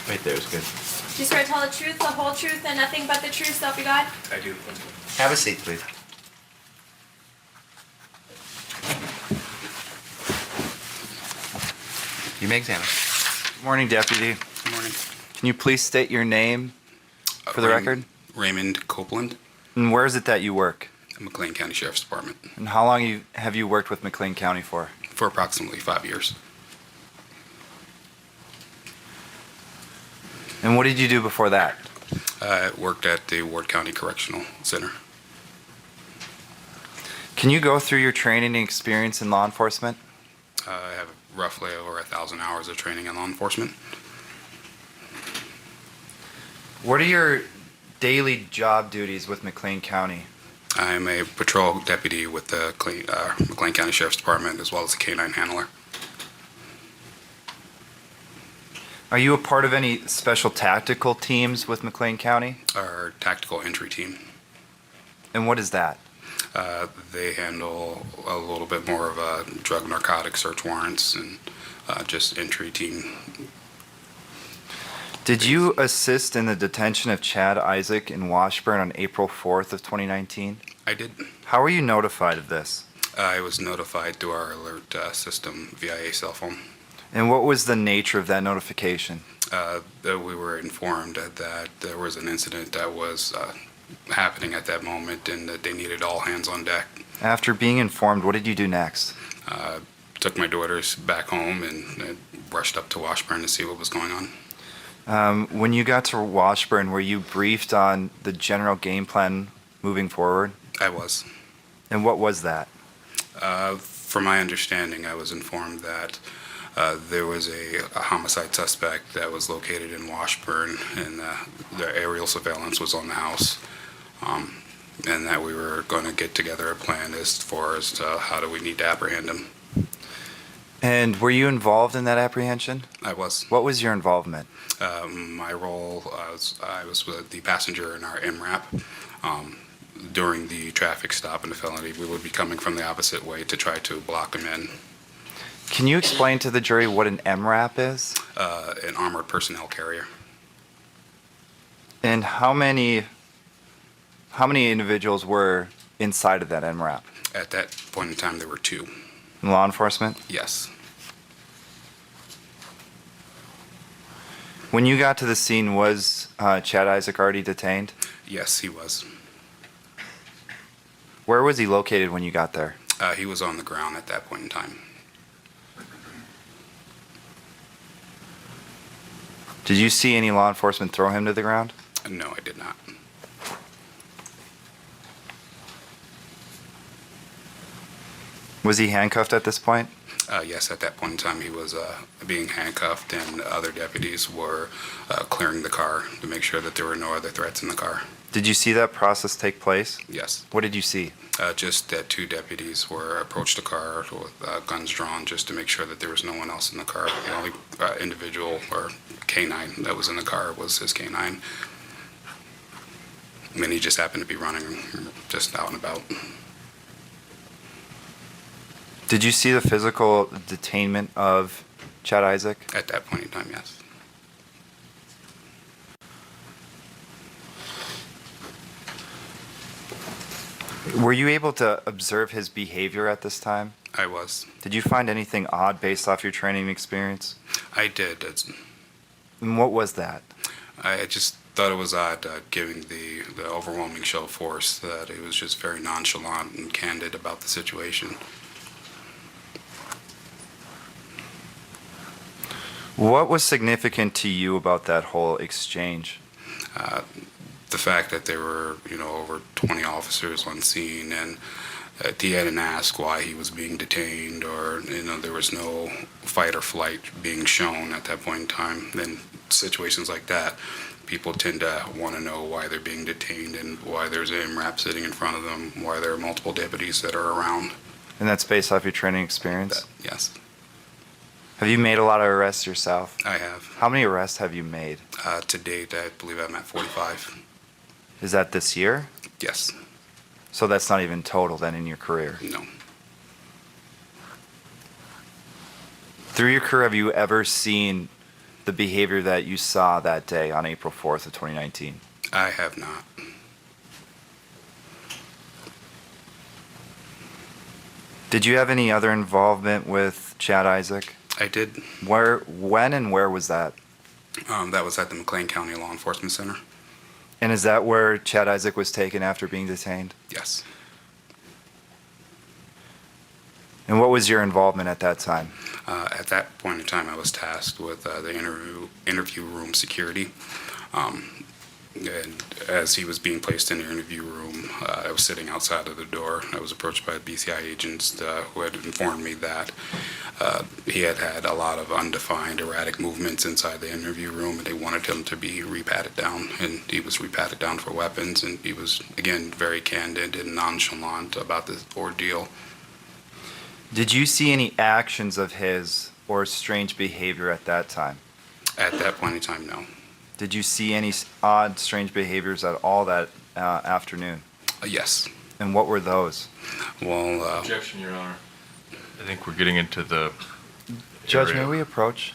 Right there is good. Do you swear to tell the truth, the whole truth, and nothing but the truth, so help you God? I do. Have a seat, please. You may examine. Good morning, Deputy. Good morning. Can you please state your name for the record? Raymond Copeland, And where is it that you work? McLean County Sheriff's Department, And how long have you worked with McLean County for? for approximately 5 years. And what did you do before that? I worked at the Ward County Correctional Center. Can you go through your training and experience in law enforcement? I have roughly over 1,000 hours of training in law enforcement. What are your daily job duties with McLean County? I'm a patrol deputy with the McLean County Sheriff's Department, as well as a canine handler. Are you a part of any special tactical teams with McLean County? Our tactical entry team, And what is that? they handle a little bit more of a drug narcotic search warrants and just entry team. Did you assist in the detention of Chad Isaak in Washburn on April 4th of 2019? I did. How were you notified of this? I was notified through our alert system via a cell phone. And what was the nature of that notification? That we were informed that there was an incident that was happening at that moment and that they needed all hands on deck. After being informed, what did you do next? Took my daughters back home and rushed up to Washburn to see what was going on. When you got to Washburn, were you briefed on the general game plan moving forward? I was. And what was that? From my understanding, I was informed that there was a homicide suspect that was located in Washburn, and the aerial surveillance was on the house, and that we were going to get together a plan as far as to how do we need to apprehend him. And were you involved in that apprehension? I was. What was your involvement? My role, I was with the passenger in our MRAP. During the traffic stop and the felony, we would be coming from the opposite way to try to block him in. Can you explain to the jury what an MRAP is? An armored personnel carrier. And how many individuals were inside of that MRAP? At that point in time, there were 2. In law enforcement? Yes. When you got to the scene, was Chad Isaak already detained? Yes, he was. Where was he located when you got there? He was on the ground at that point in time. Did you see any law enforcement throw him to the ground? No, I did not. Was he handcuffed at this point? Yes, at that point in time, he was being handcuffed, and other deputies were clearing the car to make sure that there were no other threats in the car. Did you see that process take place? Yes. What did you see? Just that 2 deputies were approached the car with guns drawn just to make sure that there was no one else in the car. The only individual or canine that was in the car was his canine. And he just happened to be running just out and about. Did you see the physical detainment of Chad Isaak? At that point in time, yes. Were you able to observe his behavior at this time? I was. Did you find anything odd based off your training experience? I did. And what was that? I just thought it was odd, given the overwhelming show of force, that he was just very nonchalant and candid about the situation. What was significant to you about that whole exchange? The fact that there were, over 20 officers on scene, and he hadn't asked why he was being detained, or, there was no fight or flight being shown at that point in time. Then situations like that, people tend to want to know why they're being detained and why there's an MRAP sitting in front of them, why there are multiple deputies that are around. And that's based off your training experience? Yes. Have you made a lot of arrests yourself? I have. How many arrests have you made? To date, I believe I'm at 45. Is that this year? Yes. So that's not even total then in your career? No. Through your career, have you ever seen the behavior that you saw that day on April 4th of 2019? I have not. Did you have any other involvement with Chad Isaak? I did. When and where was that? That was at the McLean County Law Enforcement Center. And is that where Chad Isaak was taken after being detained? Yes. And what was your involvement at that time? At that point in time, I was tasked with the interview room security. And as he was being placed in the interview room, I was sitting outside of the door. I was approached by BCI agents who had informed me that he had had a lot of undefined erratic movements inside the interview room, and they wanted him to be repatted down. And he was repatted down for weapons, and he was, again, very candid and nonchalant about the ordeal. Did you see any actions of his or strange behavior at that time? At that point in time, no. Did you see any odd, strange behaviors at all that afternoon? Yes. And what were those? Well, Objection, Your Honor. I think we're getting into the Judge, area. may we approach?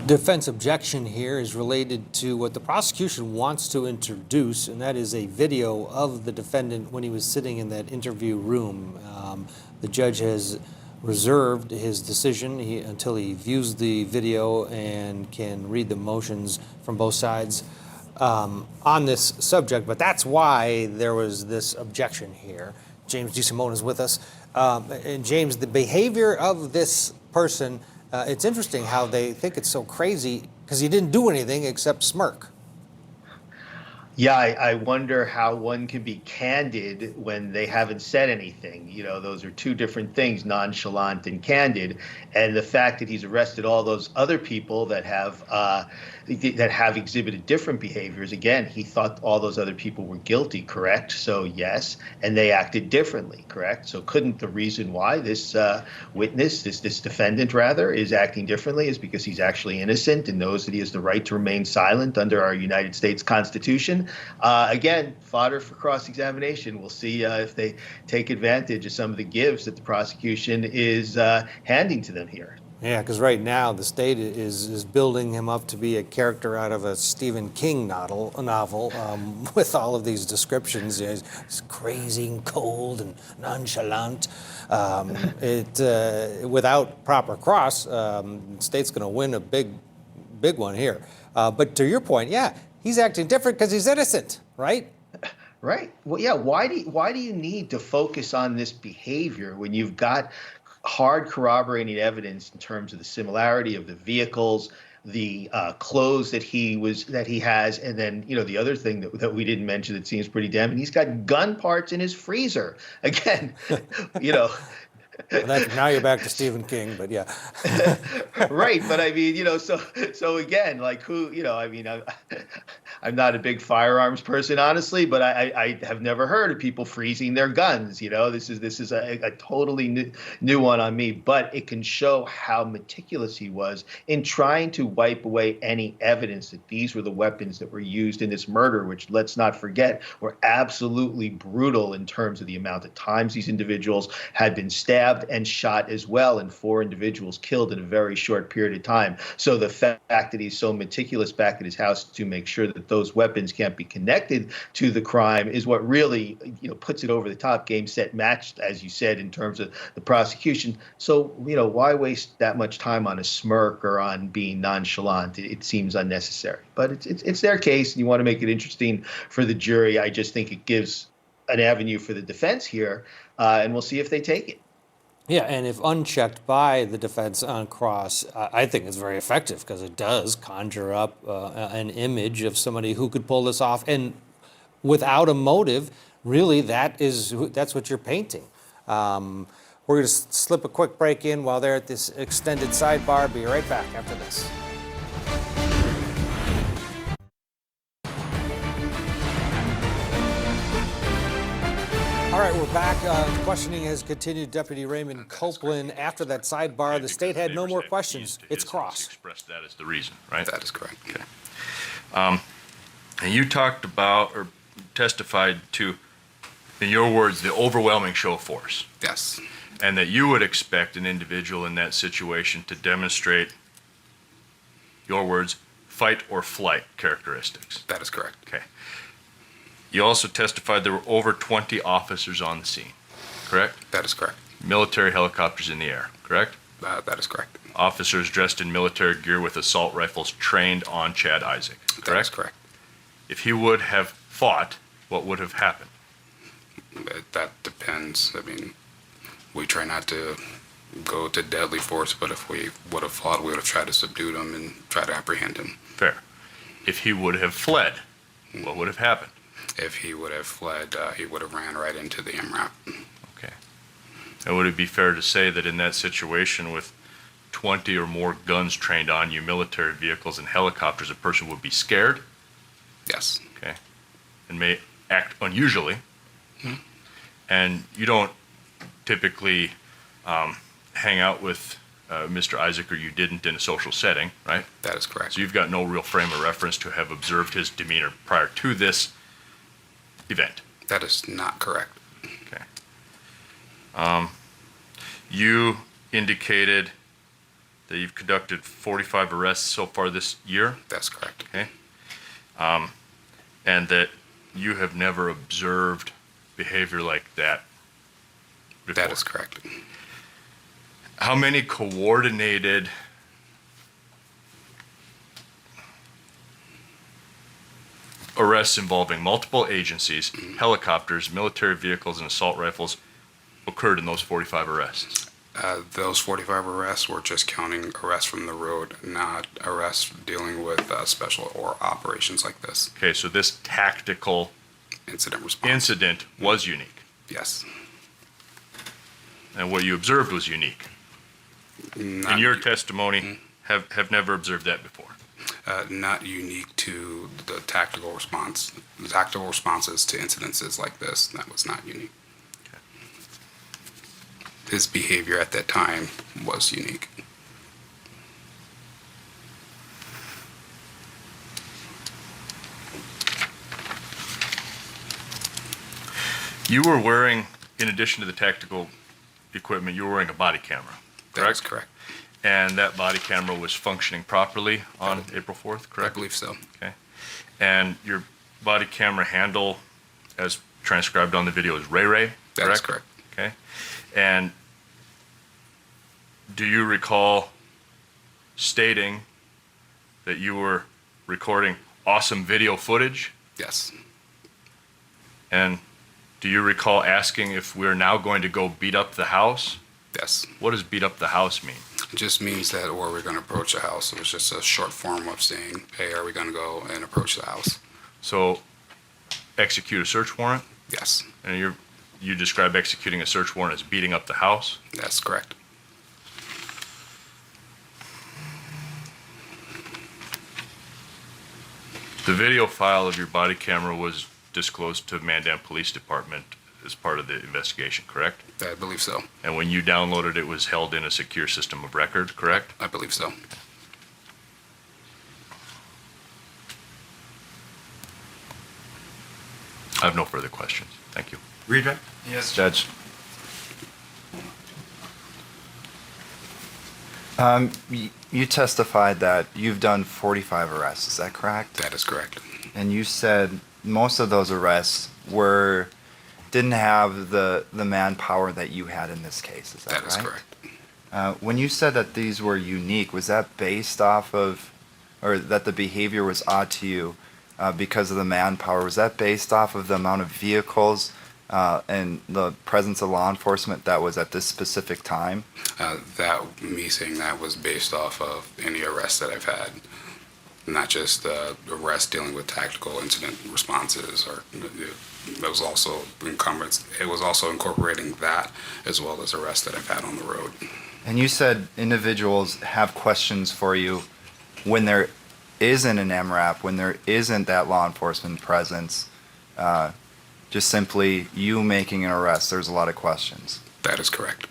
Defense objection here is related to what the prosecution wants to introduce, and that is a video of the defendant when he was sitting in that interview room. The judge has reserved his decision until he views the video and can read the motions from both sides on this subject, but that's why there was this objection here. James DeSimone is with us. And James, the behavior of this person, it's interesting how they think it's so crazy because he didn't do anything except smirk. Yeah, I wonder how one can be candid when they haven't said anything. You know, those are two different things, nonchalant and candid. And the fact that he's arrested all those other people that have exhibited different behaviors. Again, he thought all those other people were guilty, correct? So yes, and they acted differently, correct? So couldn't the reason why this witness, this defendant rather, is acting differently is because he's actually innocent and knows that he has the right to remain silent under our United States Constitution? Again, fodder for cross-examination. We'll see if they take advantage of some of the gifts that the prosecution is handing to them here. Yeah, because right now the state is building him up to be a character out of a Stephen King novel with all of these descriptions. You know, he's crazy and cold and nonchalant. Without proper cross, the state's going to win a big one here. But to your point, yeah, he's acting different because he's innocent, right? Right. Well, yeah. Why do you need to focus on this behavior when you've got hard corroborating evidence in terms of the similarity of the vehicles, the clothes that he has, and then the other thing that we didn't mention that seems pretty damning, he's got gun parts in his freezer. Again, Well, now you're back to Stephen King, but yeah. Right, but I mean, so again, like who, I mean, I'm not a big firearms person, honestly, but I have never heard of people freezing their guns. This is a totally new one on me, but it can show how meticulous he was in trying to wipe away any evidence that these were the weapons that were used in this murder, which, let's not forget, were absolutely brutal in terms of the amount of times these individuals had been stabbed and shot as well, and 4 individuals killed in a very short period of time. So the fact that he's so meticulous back at his house to make sure that those weapons can't be connected to the crime is what really, puts it over the top. Game, set, match, as you said, in terms of the prosecution. So, why waste that much time on a smirk or on being nonchalant? It seems unnecessary. But it's their case, and you want to make it interesting for the jury. I just think it gives an avenue for the defense here, and we'll see if they take it. Yeah, and if unchecked by the defense on cross, I think it's very effective because it does conjure up an image of somebody who could pull this off, and without a motive, really, that's what you're painting. We're going to slip a quick break in while they're at this extended sidebar. Be right back after this. All right, we're We're back. Questioning has continued. Deputy Raymond Copeland, after that sidebar, the state had no more questions. It's cross. Expressed that as the reason, right? That is correct. Okay. And you talked about or testified to, in your words, the overwhelming show of force, Yes, and that you would expect an individual in that situation to demonstrate, your words, fight or flight characteristics. that is correct. Okay. You also testified there were over 20 officers on the scene, correct? That is correct. Military helicopters in the air, correct? That is correct. Officers dressed in military gear with assault rifles trained on Chad Isaak, That is correct? correct. If he would have fought, what would have happened? That depends. I mean, we try not to go to deadly force, but if we would have fought, we would have tried to subdue him and try to apprehend him. Fair. If he would have fled, what would have happened? If he would have fled, he would have ran right into the MRAP. Okay. And would it be fair to say that in that situation with 20 or more guns trained on you, military vehicles and helicopters, a person would be scared, Yes. okay, and may act unusually, and you don't typically hang out with Mr. Isaac, or you didn't in a social setting, right? That is correct. So you've got no real frame of reference to have observed his demeanor prior to this event. That is not correct. Okay. You indicated that you've conducted 45 arrests so far this year, That's correct. okay? And that you have never observed behavior like that before. That is correct. How many coordinated arrests involving multiple agencies, helicopters, military vehicles, and assault rifles occurred in those 45 arrests? Those 45 arrests were just counting arrests from the road, not arrests dealing with special or operations like this. Okay, so this tactical Incident response. incident was unique, Yes. and what you observed was unique. Not, In your testimony, have never observed that before. not unique to the tactical response. The tactical responses to incidences like this, that was not unique. His behavior at that time was unique. You were wearing, in addition to the tactical equipment, you were wearing a body camera, That is correct? correct. And that body camera was functioning properly on April 4th, I correct? believe so. Okay. And your body camera handle, as transcribed on the video, is Ray Ray, That is correct? correct. Okay. And do you recall stating that you were recording awesome video footage? Yes. And do you recall asking if we're now going to go beat up the house? Yes. What does beat up the house mean? It just means that where we're going to approach the house. It was just a short form of saying, hey, are we going to go and approach the house? So execute a search warrant? Yes. And you describe executing a search warrant as beating up the house? That's correct. The video file of your body camera was disclosed to Mandan Police Department as part of the investigation, correct? I believe so. And when you downloaded it, was held in a secure system of record, correct? I believe so. I have no further questions. Thank you. Read. Yes, Judge. You testified that you've done 45 arrests, is that correct? That is correct. And you said most of those arrests didn't have the manpower that you had in this case, is that right? That is correct. When you said that these were unique, was that based off of, or that the behavior was odd to you because of the manpower? Was that based off of the amount of vehicles and the presence of law enforcement that was at this specific time? Me saying that was based off of any arrests that I've had, not just arrests dealing with tactical incident responses, or it was also It was also incorporating that as well as arrests that I've had on the road. And you said individuals have questions for you when there isn't an MRAP, when there isn't that law enforcement presence. just simply you making an arrest, there's a lot of questions. That is correct.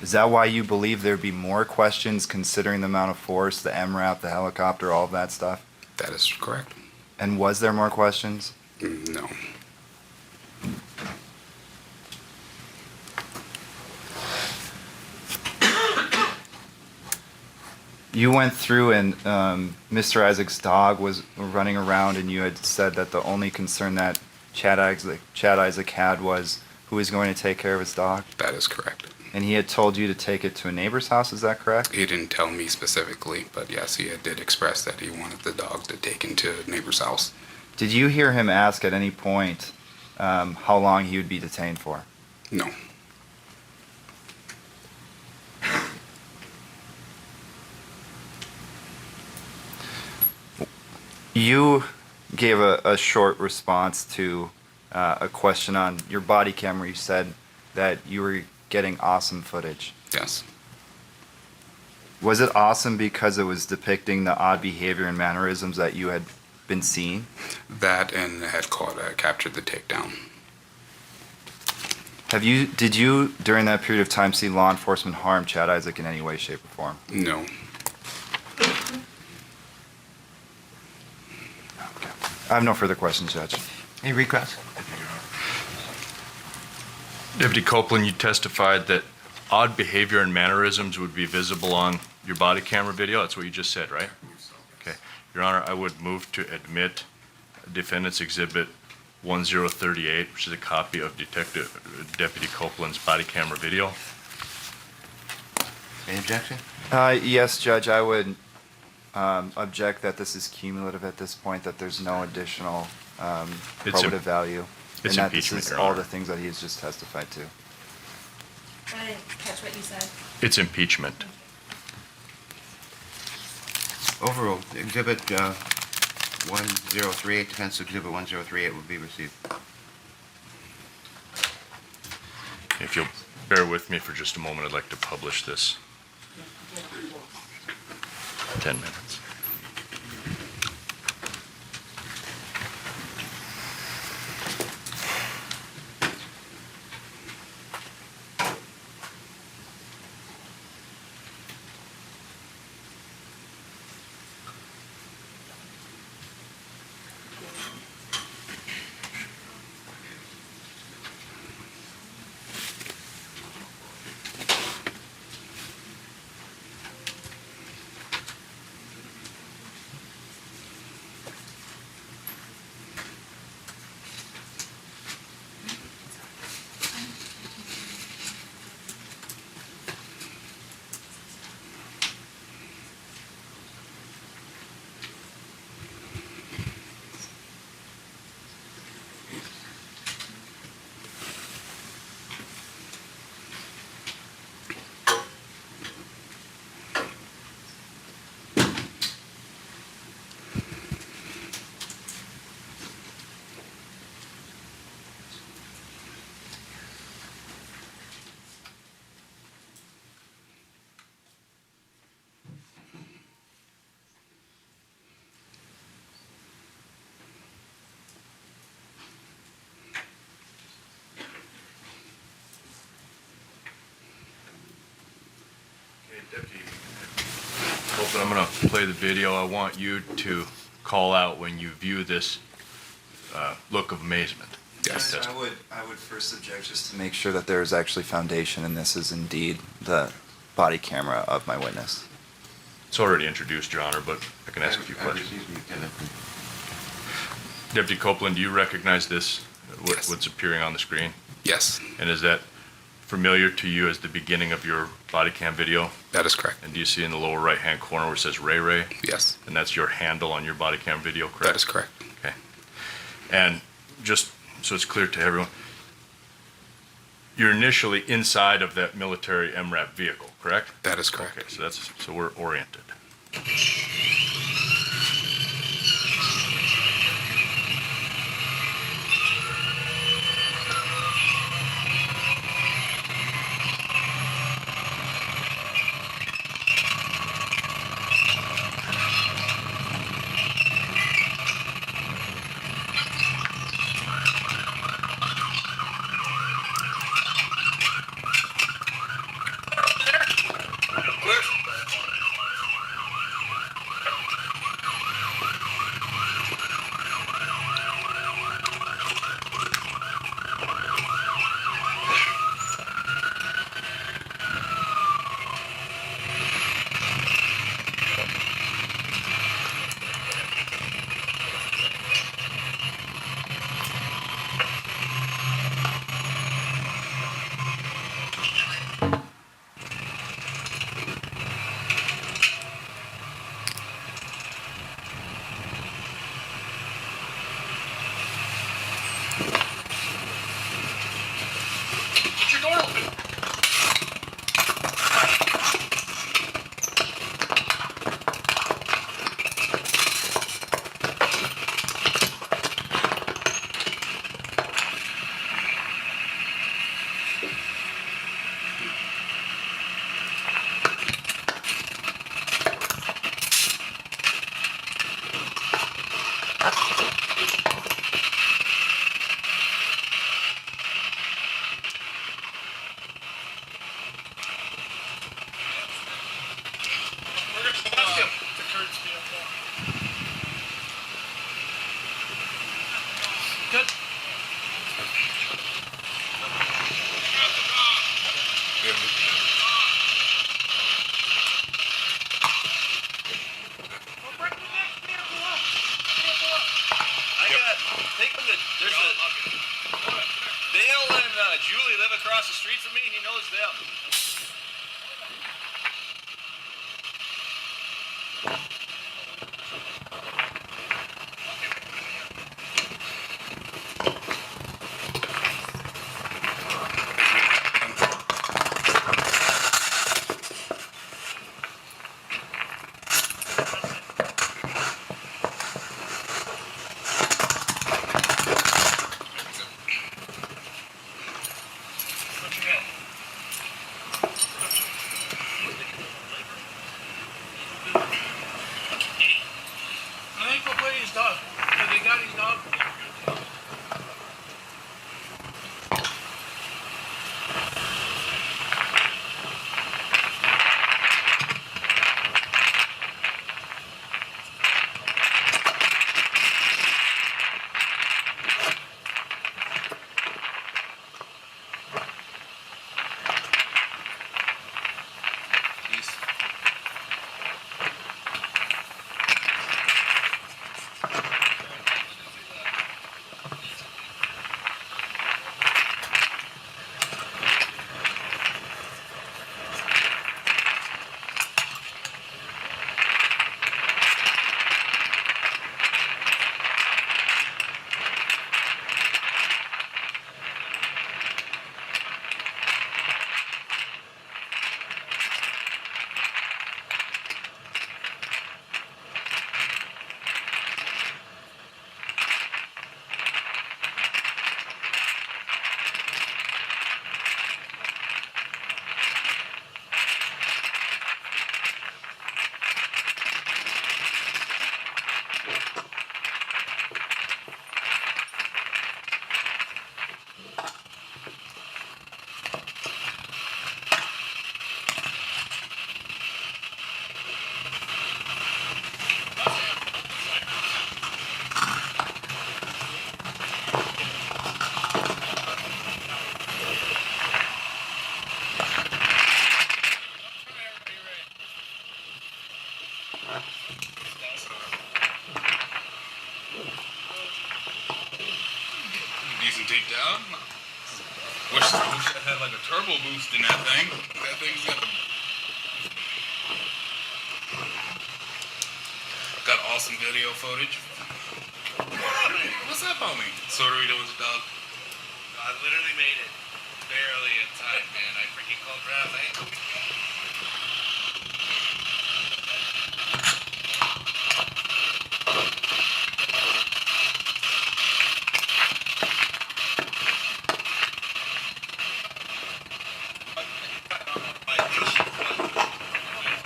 Is that why you believe there'd be more questions considering the amount of force, the MRAP, the helicopter, all of that stuff? That is correct. And was there more questions? No. You went through and Mr. Isaac's dog was running around, and you had said that the only concern that Chad Isaak had was who was going to take care of his dog. That is correct. And he had told you to take it to a neighbor's house, is that correct? He didn't tell me specifically, but yes, he did express that he wanted the dog to take into a neighbor's house. Did you hear him ask at any point how long he would be detained for? No. You gave a short response to a question on your body camera. You said that you were getting awesome footage. Yes. Was it awesome because it was depicting the odd behavior and mannerisms that you had been seeing? That and had captured the takedown. Did you, during that period of time, see law enforcement harm Chad Isaak in any way, shape, or form? No. I have no further questions, Judge. Any requests? Deputy Copeland, you testified that odd behavior and mannerisms would be visible on your body camera video. That's what you just said, right? Okay. Your Honor, I would move to admit Defendant's Exhibit 1038, which is a copy of Deputy Copeland's body camera video. Any objection? Yes, Judge, I would object that this is cumulative at this point, that there's no additional probative value. It's and that impeachment, this is Your all Honor. the things that he has just testified to. I didn't catch what you said. It's impeachment. Overruled. Exhibit 1038, defense exhibit 1038 will be received. If you'll bear with me for just a moment, I'd like to publish this. 10 minutes. Deputy Copeland, I'm going to play the video. I want you to call out when you view this look of amazement. Yes. I would first object just to make sure that there is actually foundation and this is indeed the body camera of my witness. It's already introduced, Your Honor, but I can ask a few questions. Deputy Copeland, do you recognize this, Yes. what's appearing on the screen? Yes. And is that familiar to you as the beginning of your body cam video? That is correct. And do you see in the lower right-hand corner where it says Ray Ray? Yes. And that's your handle on your body cam video, correct? That is correct. Okay. And just so it's clear to everyone, you're initially inside of that military MRAP vehicle, correct? That is correct. Okay, so we're oriented. he knows them. I think we'll play his dog. They got his dog. Decent takedown. Wish I had like a turbo boost in that thing. That thing's got awesome video footage. What's up, homie? So what are we doing with the dog? I literally made it barely in time, man. I freaking called Raph.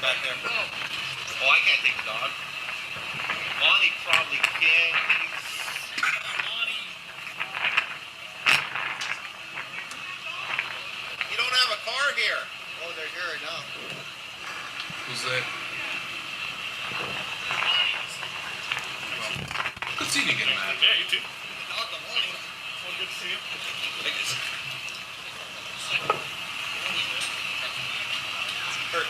Back there. Oh, I can't take the dog. Lonnie probably can. Lonnie. You don't have a car here. Oh, they're here right now. Who's that? Good seeing you again, man. Yeah, you too. Dog, the morning. Well, good to see you. Like this. Hurt.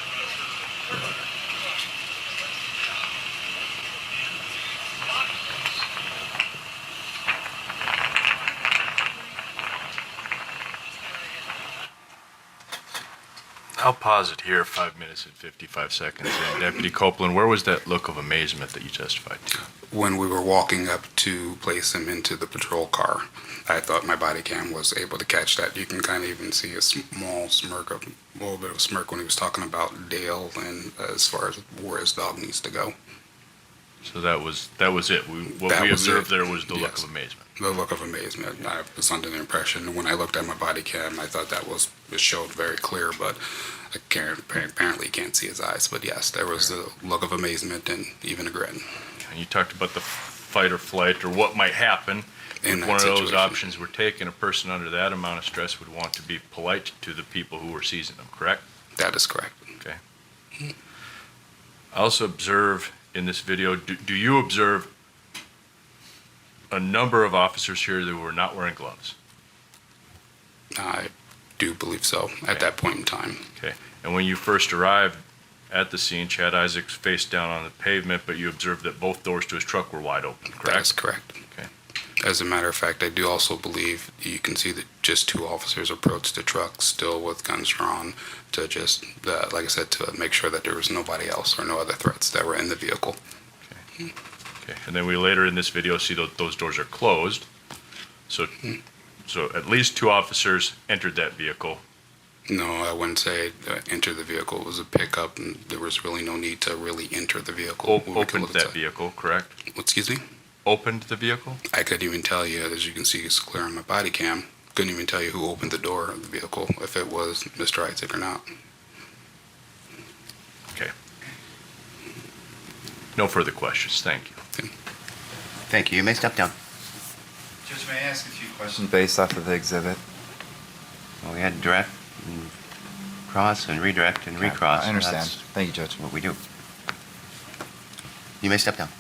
I'll pause it here, 5 minutes and 55 seconds. And Deputy Copeland, where was that look of amazement that you testified to? When we were walking up to place him into the patrol car, I thought my body cam was able to catch that. You can kind of even see a small smirk, a little bit of a smirk when he was talking about Dale and as far as where his dog needs to go. So that was it. What That we was observed it. there was the look Yes. of amazement. The look of amazement. I was under the impression when I looked at my body cam, I thought that it showed very clear, but I apparently can't see his eyes. But yes, there was the look of amazement and even a grin. And you talked about the fight or flight or what might happen In if that one of those situation. options were taken. A person under that amount of stress would want to be polite to the people who were seizing them, correct? That is correct. Okay. I also observe in this video, do you observe a number of officers here that were not wearing gloves? I do believe so at that point in time. Okay. And when you first arrived at the scene, Chad Isaak's face down on the pavement, but you observed that both doors to his truck were wide open, correct? That is correct. Okay. As a matter of fact, I do also believe you can see that just 2 officers approached the truck still with guns drawn to just, like I said, to make sure that there was nobody else or no other threats that were in the vehicle. Okay, and then we later in this video see those doors are closed. So, so at least 2 officers entered that vehicle. No, I wouldn't say enter the vehicle. It was a pickup, and there was really no need to really enter the vehicle. Opened that vehicle, correct? Excuse me? Opened the vehicle? I couldn't even tell you, as you can see, it's clear on my body cam. Couldn't even tell you who opened the door of the vehicle, if it was Mr. Isaac or not. Okay. No further questions, thank you. Thank you. You may step down. Judge, may I ask a few questions based off of the exhibit? Well, we had direct and cross and redirect and recross. I understand. That's Thank you, Judge. what we do. You may step down.